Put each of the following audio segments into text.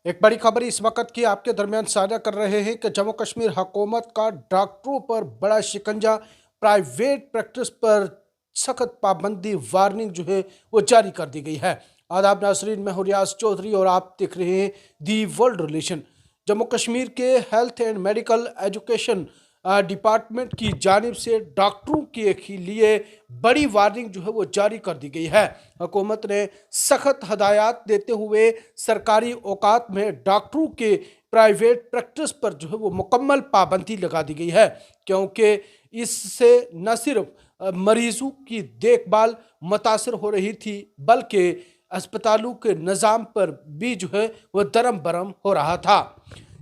एक बड़ी खबर इस वक्त की आपके दरमियान साझा कर रहे हैं कि जम्मू कश्मीर हुकूमत का डॉक्टरों पर बड़ा शिकंजा, प्राइवेट प्रैक्टिस पर सख्त पाबंदी वार्निंग जो है वो जारी कर दी गई है। आदाब नाजरीन, मैं हूं रियाज चौधरी और आप देख रहे हैं the world relation. Jammu Kashmir के health and medical education department की जानिब से डॉक्टरों के लिए बड़ी वार्निंग जो है वो जारी कर दी गई है। हुकूमत ने सख्त हदायत देते हुए सरकारी औकात में डॉक्टरों के प्राइवेट प्रैक्टिस पर जो है वो मुकम्मल पाबंदी लगा दी गई है, क्योंकि इससे न सिर्फ मरीजों की देखभाल मुतासर हो रही थी बल्कि अस्पतालों के निज़ाम पर भी जो है वह दरम बरम हो रहा था।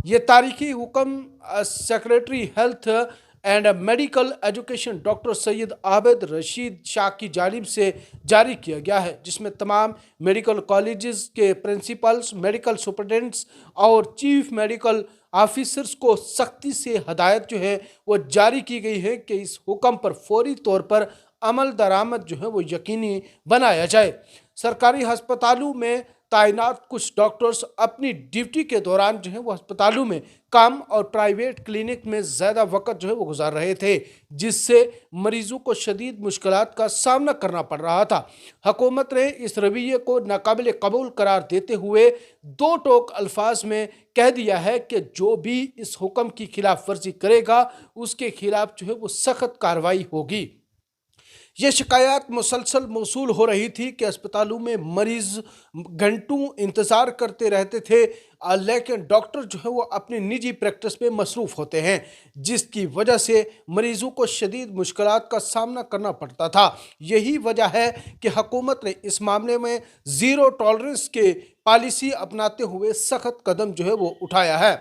ये तारीखी हुक्म secretary health and medical education doctor Syed Abid Rashid Shah की जानिब से जारी किया गया है, जिसमें तमाम मेडिकल कॉलेजेस के प्रिंसिपल्स, मेडिकल सुपरटेंडेंट्स और चीफ मेडिकल ऑफिसर्स को सख्ती से हदायत जो है वो जारी की गई है कि इस हुक्म पर फौरी तौर पर अमल दरामद जो है वो यकीनी बनाया जाए। सरकारी अस्पतालों में तैनात कुछ डॉक्टर्स अपनी ड्यूटी के दौरान जो है वो अस्पतालों में काम और प्राइवेट क्लिनिक में ज़्यादा वक्त जो है वो गुजार रहे थे, जिससे मरीजों को शदीद मुश्किलात का सामना करना पड़ रहा था। हुकूमत ने इस रवैये को नाकाबिल कबूल करार देते हुए दो टोक अल्फाज में कह दिया है कि जो भी इस हुक्म की खिलाफ वर्जी करेगा उसके खिलाफ जो है वो सख्त कार्रवाई होगी। ये शिकायत मुसलसल मौसूल हो रही थी कि अस्पतालों में मरीज घंटों इंतज़ार करते रहते थे, लेकिन डॉक्टर जो है वो अपनी निजी प्रैक्टिस में मसरूफ़ होते हैं, जिसकी वजह से मरीज़ों को शदीद मुश्किलात का सामना करना पड़ता था। यही वजह है कि हुकूमत ने इस मामले में ज़ीरो टॉलरेंस के पॉलिसी अपनाते हुए सख्त कदम जो है वो उठाया है।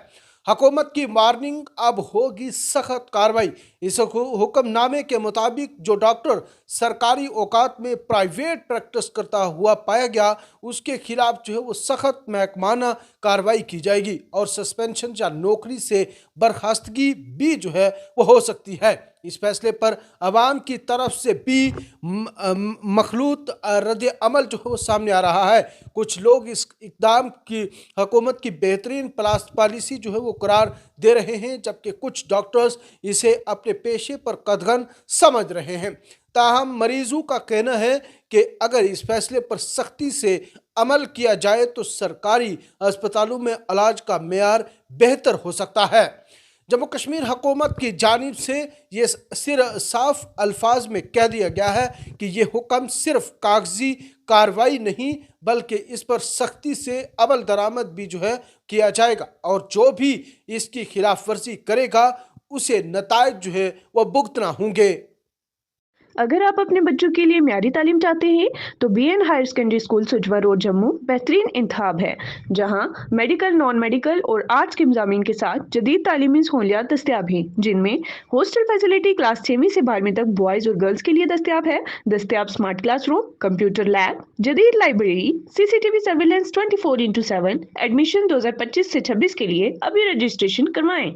हुकूमत की वार्निंग, अब होगी सख्त कार्रवाई। इस हुक्मनामे के मुताबिक जो डॉक्टर सरकारी औकात में प्राइवेट प्रैक्टिस करता हुआ पाया गया उसके खिलाफ जो है वो सख्त महकमाना कार्रवाई की जाएगी और सस्पेंशन या नौकरी से बर्खास्तगी भी जो है वो हो सकती है। इस फैसले पर अवाम की तरफ से भी मखलूत रद्द अमल जो है वो सामने आ रहा है। कुछ लोग इस इक़दाम की हुकूमत की बेहतरीन पॉलिसी जो है वो करार दे रहे हैं, जबकि कुछ डॉक्टर्स इसे अपने पेशे पर कदगन समझ रहे हैं। ताहम मरीजों का कहना है कि अगर इस फैसले पर सख्ती से अमल किया जाए तो सरकारी अस्पतालों में इलाज का मेयार बेहतर हो सकता है। जम्मू कश्मीर हुकूमत की जानिब से ये साफ अल्फाज में कह दिया गया है कि ये हुक्म सिर्फ कागजी कार्रवाई नहीं बल्कि इस पर सख्ती से अमल दरामद भी जो है किया जाएगा और जो भी इसकी खिलाफ वर्जी करेगा उसे नतायज जो है वह भुगतना होंगे। अगर आप अपने बच्चों के लिए म्यारी तालीम चाहते हैं तो बीएन हायर सेकेंडरी स्कूल सुजवा रोड जम्मू बेहतरीन इंतखाब है, जहां मेडिकल, नॉन मेडिकल और आर्ट्स के मज़ामीन के साथ जदीद तालीमी सहूलियात दस्तियाब हैं, जिनमें हॉस्टल फैसिलिटी क्लास 6वीं से 12वीं तक बॉयज़ और गर्ल्स के लिए दस्तियाब है। दस्तियाब स्मार्ट क्लासरूम, कंप्यूटर लैब, जदीद library, CCTV surveillance 24x7। Admission 2025 से 26 के लिए अभी रजिस्ट्रेशन करवाएं।